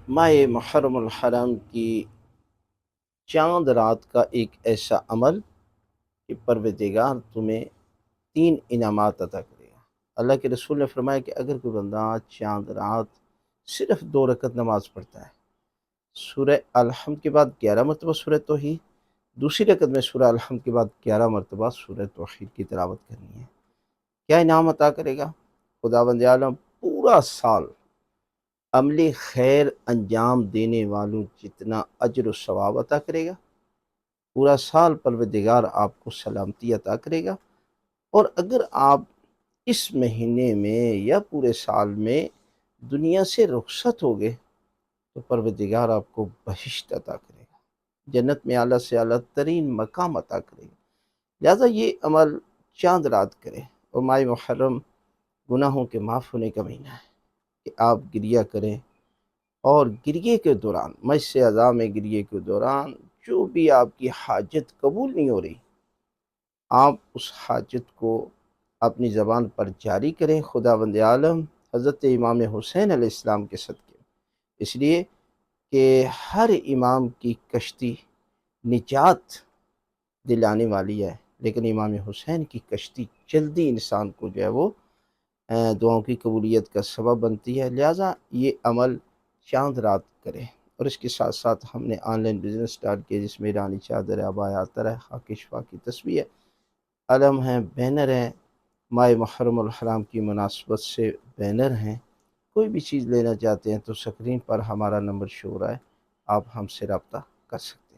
ماہ محرم الحرام کی چاند رات کا ایک ایسا عمل کہ پروردگار تمہیں 3 انعامات عطا کرے گا۔ اللہ کے رسول نے فرمایا کہ اگر کوئی بندہ چاند رات صرف 2 رکعت نماز پڑھتا ہے، سورہ الحمد کے بعد 11 مرتبہ سورہ توحید، دوسری رکعت میں سورہ الحمد کے بعد 11 مرتبہ سورہ توحید کی تلاوت کرنی ہے، کیا انعام عطا کرے گا؟ خداوند عالم پورا سال عمل خیر انجام دینے والوں جتنا اجر و ثواب عطا کرے گا۔ پورا سال پروردگار آپ کو سلامتی عطا کرے گا، اور اگر آپ اس مہینے میں یا پورے سال میں دنیا سے رخصت ہو گئے تو پروردگار آپ کو بہشت عطا کرے گا، جنت میں اعلیٰ سے اعلیٰ ترین مقام عطا کرے گا۔ لہٰذا یہ عمل چاند رات کرے، اور ماہ محرم گناہوں کے معاف ہونے کا مہینہ ہے کہ آپ گریہ کریں، اور گریے کے دوران مجھ اعضاء میں گریے کے دوران جو بھی آپ کی حاجت قبول نہیں ہو رہی، آپ اس حاجت کو اپنی زبان پر جاری کریں خداوند عالم حضرت امام حسین علیہ السلام کے صدقے، اس لیے کہ ہر امام کی کشتی نجات دلانے والی ہے، لیکن امام حسین کی کشتی جلدی انسان کو جو ہے وہ دعاؤں کی قبولیت کا سبب بنتی ہے۔ لہٰذا یہ عمل چاند رات کرے، اور اس کے ساتھ ساتھ ہم نے آن لائن بزنس سٹارٹ کیا جس میں ایرانی چادر ہے، عبایا عطر ہے، خاک شفا کی تسبیح ہے، علم ہیں، بینر ہیں، ماہ محرم الحرام کی مناسبت سے بینر ہیں۔ کوئی بھی چیز لینا چاہتے ہیں تو سکرین پر ہمارا نمبر شو ہو رہا ہے، آپ ہم سے رابطہ کر سکتے ہیں۔